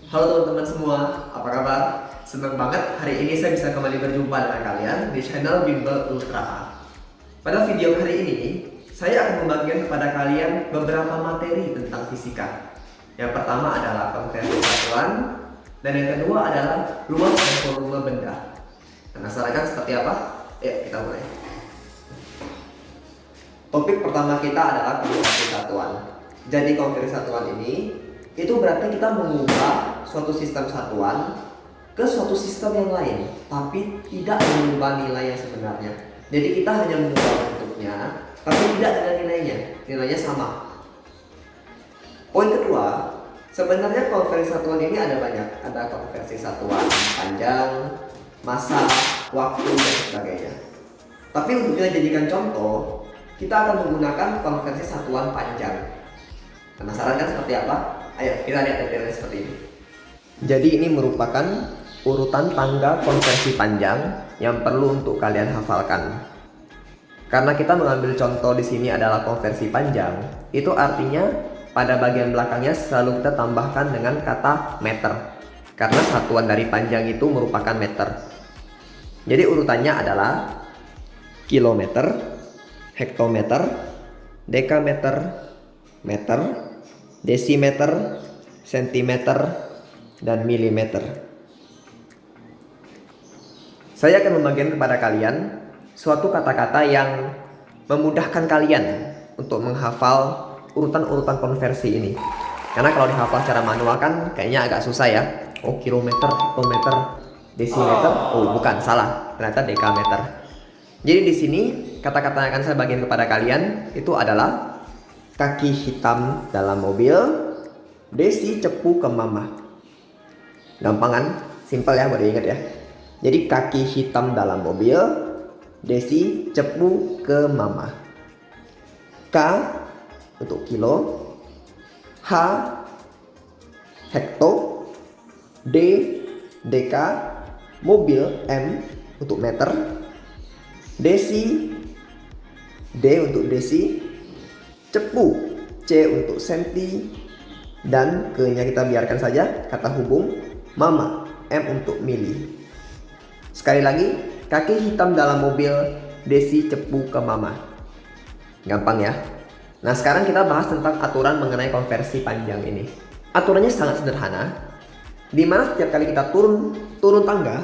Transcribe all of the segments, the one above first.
Halo teman-teman semua, apa kabar? Senang banget hari ini saya bisa kembali berjumpa dengan kalian di channel Bimbel Ultra. Pada video hari ini, saya akan membagikan kepada kalian beberapa materi tentang fisika. Yang pertama adalah konversi satuan, dan yang kedua adalah luas dan volume benda. Penasaran kan seperti apa? Yuk kita mulai. Topik pertama kita adalah konversi satuan. Jadi konversi satuan ini itu berarti kita mengubah suatu sistem satuan ke suatu sistem yang lain, tapi tidak mengubah nilai yang sebenarnya. Jadi kita hanya mengubah bentuknya, tapi tidak dengan nilainya sama. Poin kedua, sebenarnya konversi satuan ini ada banyak. Ada konversi satuan panjang, massa, waktu, dan sebagainya. Tapi untuk kita jadikan contoh, kita akan menggunakan konversi satuan panjang. Penasaran kan seperti apa? Ayo kita lihat detailnya seperti ini. Jadi ini merupakan urutan tangga konversi panjang yang perlu untuk kalian hafalkan. Karena kita mengambil contoh di sini adalah konversi panjang, itu artinya pada bagian belakangnya selalu kita tambahkan dengan kata meter. Karena satuan dari panjang itu merupakan meter. Jadi urutannya adalah kilometer, hektometer, dekameter, meter, desimeter, sentimeter, dan milimeter. Saya akan membagikan kepada kalian suatu kata-kata yang memudahkan kalian untuk menghafal urutan-urutan konversi ini. Karena kalau dihafal secara manual kan kayaknya agak susah ya. Oh, kilometer, hektometer, desimeter. Oh, bukan, salah. Ternyata dekameter. Jadi di sini kata-kata yang akan saya bagikan kepada kalian itu adalah kaki hitam dalam mobil, Desi cepu ke mama. Gampang kan? Simpel ya, boleh ingat ya. Jadi kaki hitam dalam mobil, Desi cepu ke mama. K untuk kilo, H hekto, D deka, mobil, M untuk meter, Desi, D untuk desi, cepu, C untuk senti, dan ke-nya kita biarkan saja, kata hubung, mama, M untuk mili. Sekali lagi, kaki hitam dalam mobil, Desi cepu ke mama. Gampang ya. Nah sekarang kita bahas tentang aturan mengenai konversi panjang ini. Aturannya sangat sederhana, dimana setiap kali kita turun tangga,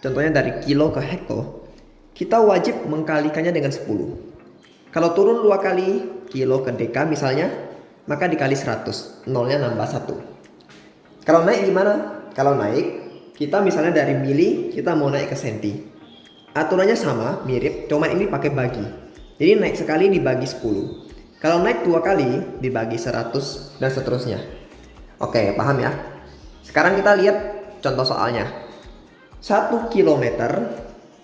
contohnya dari kilo ke hekto, kita wajib mengkalikannya dengan 10. Kalau turun 2 kali, kilo ke deka misalnya, maka dikali 100, nolnya nambah 1. Kalau naik gimana? Kalau naik, kita misalnya dari mili, kita mau naik ke senti. Aturannya sama, mirip, cuma ini pakai bagi. Jadi naik sekali dibagi 10. Kalau naik 2 kali, dibagi 100, dan seterusnya. Oke, paham ya? Sekarang kita lihat contoh soalnya. 1 kilometer,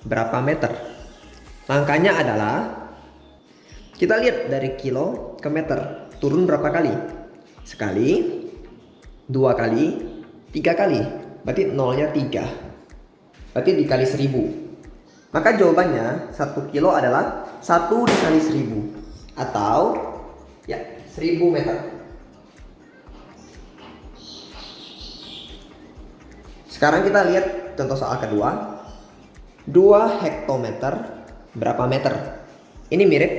berapa meter? Langkahnya adalah kita lihat dari kilo ke meter, turun berapa kali? Sekali, 2 kali, 3 kali. Berarti nolnya 3. Berarti dikali 1000. Maka jawabannya 1 kilo adalah 1 dikali 1000. Atau ya 1000 meter. Sekarang kita lihat contoh soal kedua. 2 hektometer berapa meter? Ini mirip.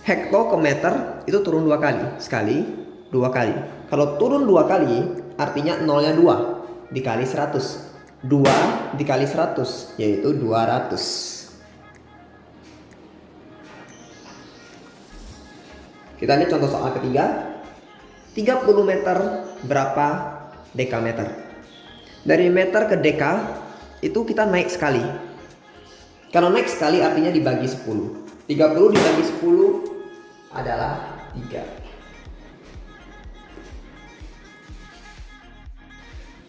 Hekto ke meter itu turun 2 kali. Sekali, 2 kali. Kalau turun 2 kali, artinya nolnya 2 dikali 100. 2 dikali 100 yaitu 200. Kita lihat contoh soal ketiga. 30 meter berapa dekameter? Dari meter ke deka itu kita naik sekali. Kalau naik sekali artinya dibagi 10. 30 dibagi 10 adalah 3.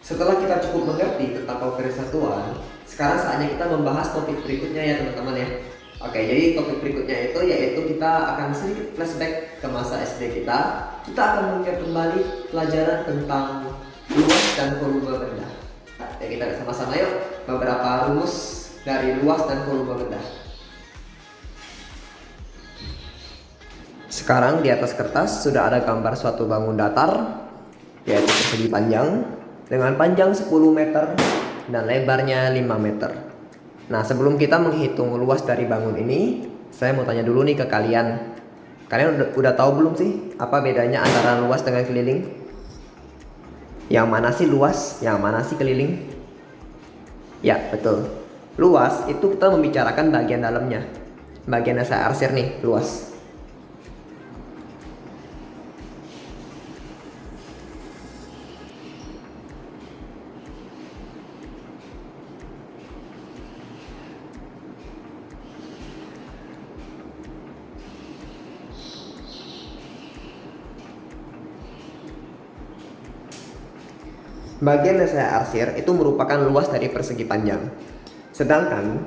Setelah kita cukup mengerti tentang konversi satuan, sekarang saatnya kita membahas topik berikutnya ya teman-teman ya. Oke, jadi topik berikutnya itu yaitu kita akan sedikit flashback ke masa SD kita. Kita akan mengingat kembali pelajaran tentang luas dan volume benda. Ya, kita sama-sama yuk beberapa rumus dari luas dan volume benda. Sekarang di atas kertas sudah ada gambar suatu bangun datar yaitu persegi panjang dengan panjang 10 meter dan lebarnya 5 meter. Nah, sebelum kita menghitung luas dari bangun ini, saya mau tanya dulu nih ke kalian. Kalian udah tahu belum sih apa bedanya antara luas dengan keliling? Yang mana sih luas, yang mana sih keliling? Ya, betul. Luas itu kita membicarakan bagian dalamnya. Bagian yang saya arsir nih, luas. Bagian yang saya arsir itu merupakan luas dari persegi panjang. Sedangkan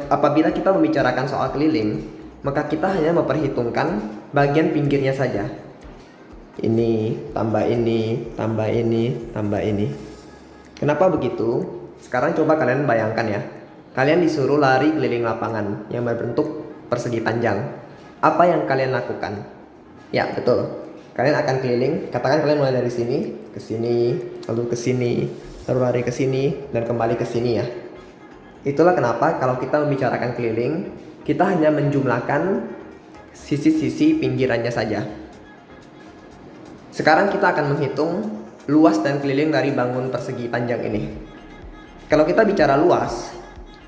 apabila kita membicarakan soal keliling, maka kita hanya memperhitungkan bagian pinggirnya saja. Ini, tambah ini, tambah ini, tambah ini. Kenapa begitu? Sekarang coba kalian bayangkan ya. Kalian disuruh lari keliling lapangan yang berbentuk persegi panjang. Apa yang kalian lakukan? Ya, betul. Kalian akan keliling, katakan kalian mulai dari sini, ke sini, lalu ke sini, lalu lari ke sini, dan kembali ke sini ya. Itulah kenapa kalau kita membicarakan keliling, kita hanya menjumlahkan sisi-sisi pinggirannya saja. Sekarang kita akan menghitung luas dan keliling dari bangun persegi panjang ini. Kalau kita bicara luas,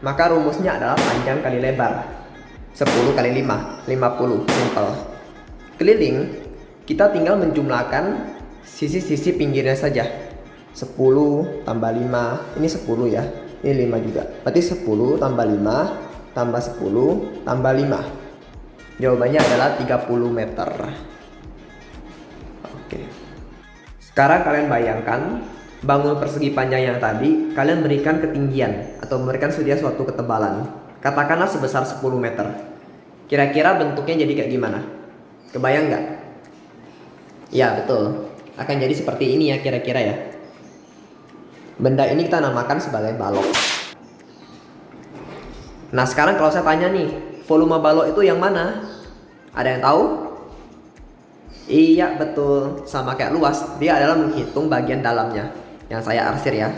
maka rumusnya adalah panjang kali lebar. 10 kali 5, 50, simple. Keliling, kita tinggal menjumlahkan sisi-sisi pinggirnya saja. 10 tambah 5, ini 10 ya, ini 5 juga. Berarti 10 tambah 5 tambah 10 tambah 5. Jawabannya adalah 30 meter. Oke. Sekarang kalian bayangkan bangun persegi panjang yang tadi kalian berikan ketinggian atau memberikan suatu ketebalan. Katakanlah sebesar 10 meter. Kira-kira bentuknya jadi kayak gimana? Kebayang nggak? Ya, betul. Akan jadi seperti ini ya kira-kira ya. Benda ini kita namakan sebagai balok. Nah, sekarang kalau saya tanya nih, volume balok itu yang mana? Ada yang tahu? Iya, betul. Sama kayak luas, dia adalah menghitung bagian dalamnya. Yang saya arsir ya.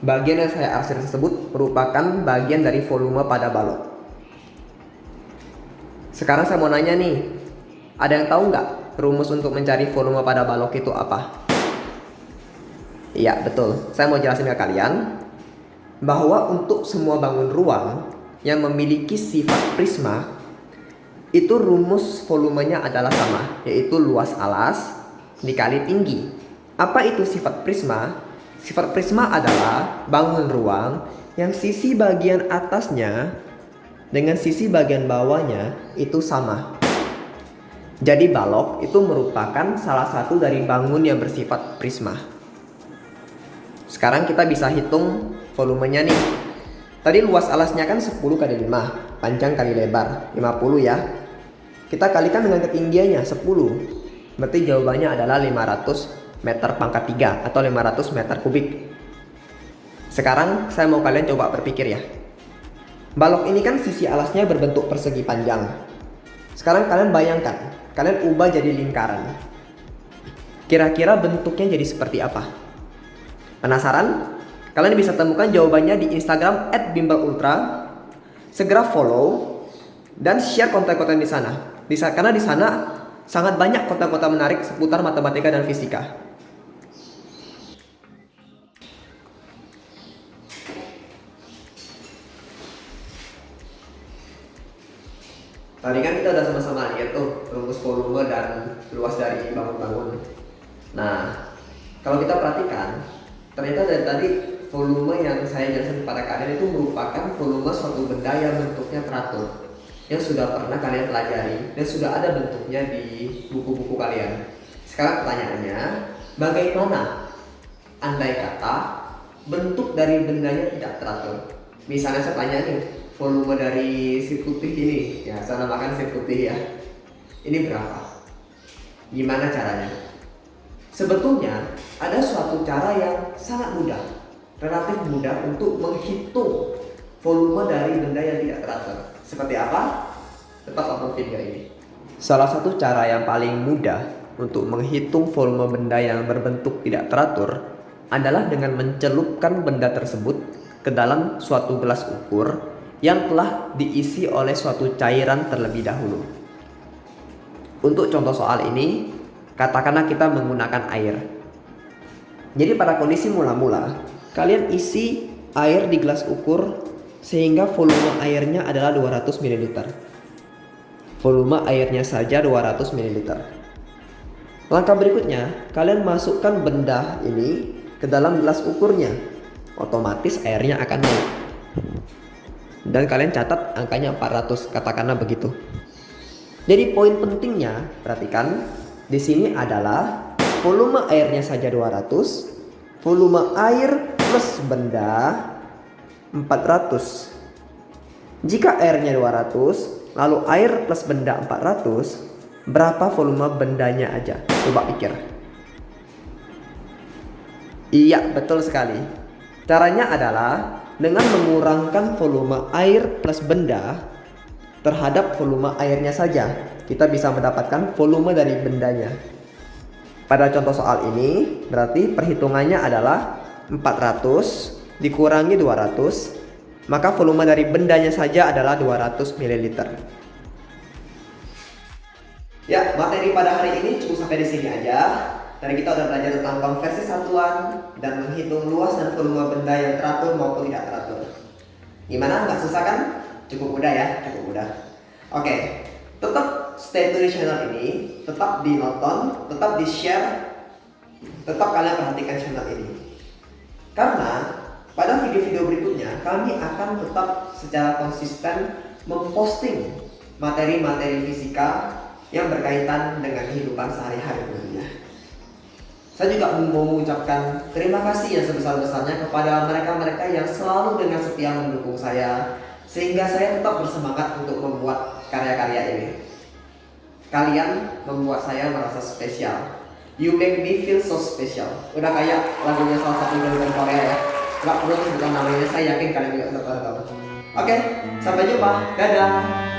Bagian yang saya arsir tersebut merupakan bagian dari volume pada balok. Sekarang saya mau nanya nih, ada yang tahu nggak rumus untuk mencari volume pada balok itu apa? Iya, betul. Saya mau jelasin ke kalian bahwa untuk semua bangun ruang yang memiliki sifat prisma, itu rumus volumenya adalah sama, yaitu luas alas dikali tinggi. Apa itu sifat prisma? Sifat prisma adalah bangun ruang yang sisi bagian atasnya dengan sisi bagian bawahnya itu sama. Jadi balok itu merupakan salah satu dari bangun yang bersifat prisma. Sekarang kita bisa hitung volumenya nih. Tadi luas alasnya kan 10 kali 5, panjang kali lebar, 50 ya. Kita kalikan dengan ketinggiannya 10. Berarti jawabannya adalah 500 meter pangkat 3 atau 500 meter kubik. Sekarang saya mau kalian coba berpikir ya. Balok ini kan sisi alasnya berbentuk persegi panjang. Sekarang kalian bayangkan, kalian ubah jadi lingkaran. Kira-kira bentuknya jadi seperti apa? Penasaran? Kalian bisa temukan jawabannya di Instagram @bimbalultra. Segera follow dan share konten-konten di sana. Karena di sana sangat banyak konten-konten menarik seputar matematika dan fisika. Tadi kan kita udah sama-sama lihat tuh rumus volume dan luas dari bangun-bangun. Nah, kalau kita perhatikan, ternyata dari tadi volume yang saya jelaskan kepada kalian itu merupakan volume suatu benda yang bentuknya teratur, yang sudah pernah kalian pelajari dan sudah ada bentuknya di buku-buku kalian. Sekarang pertanyaannya, bagaimana andai kata bentuk dari bendanya tidak teratur? Misalnya saya tanya nih, volume dari sirkuit putih ini, ya saya namakan sirkuit putih ya, ini berapa? Gimana caranya? Sebetulnya ada suatu cara yang sangat mudah, relatif mudah untuk menghitung volume dari benda yang tidak teratur. Seperti apa? Tetap tonton video ini. Salah satu cara yang paling mudah untuk menghitung volume benda yang berbentuk tidak teratur adalah dengan mencelupkan benda tersebut ke dalam suatu gelas ukur yang telah diisi oleh suatu cairan terlebih dahulu. Untuk contoh soal ini, katakanlah kita menggunakan air. Jadi pada kondisi mula-mula, kalian isi air di gelas ukur sehingga volume airnya adalah 200 ml. Volume airnya saja 200 ml. Langkah berikutnya, kalian masukkan benda ini ke dalam gelas ukurnya. Otomatis airnya akan naik. Dan kalian catat angkanya 400, katakanlah begitu. Jadi poin pentingnya, perhatikan, di sini adalah volume airnya saja 200, volume air plus benda 400. Jika airnya 200, lalu air plus benda 400, berapa volume bendanya aja? Coba pikir. Iya, betul sekali. Caranya adalah dengan mengurangkan volume air plus benda terhadap volume airnya saja, kita bisa mendapatkan volume dari bendanya. Pada contoh soal ini, berarti perhitungannya adalah 400 dikurangi 200, maka volume dari bendanya saja adalah 200 ml. Ya, materi pada hari ini cukup sampai di sini aja. Tadi kita udah belajar tentang konversi satuan dan menghitung luas dan volume benda yang teratur maupun tidak teratur. Gimana? Nggak susah kan? Cukup mudah ya, cukup mudah. Oke, tetap stay tune di channel ini, tetap dinonton, tetap di share, tetap kalian perhatikan channel ini. Karena pada video-video berikutnya kami akan tetap secara konsisten memposting materi-materi fisika yang berkaitan dengan kehidupan sehari-hari tentunya. Saya juga mau mengucapkan terima kasih yang sebesar-besarnya kepada mereka-mereka yang selalu dengan setia mendukung saya, sehingga saya tetap bersemangat untuk membuat karya-karya ini. Kalian membuat saya merasa spesial. You make me feel so special. Udah kayak lagunya salah satu band Korea ya. Gak perlu sebutkan namanya, saya yakin kalian juga udah tahu. Oke, sampai jumpa. Dadah.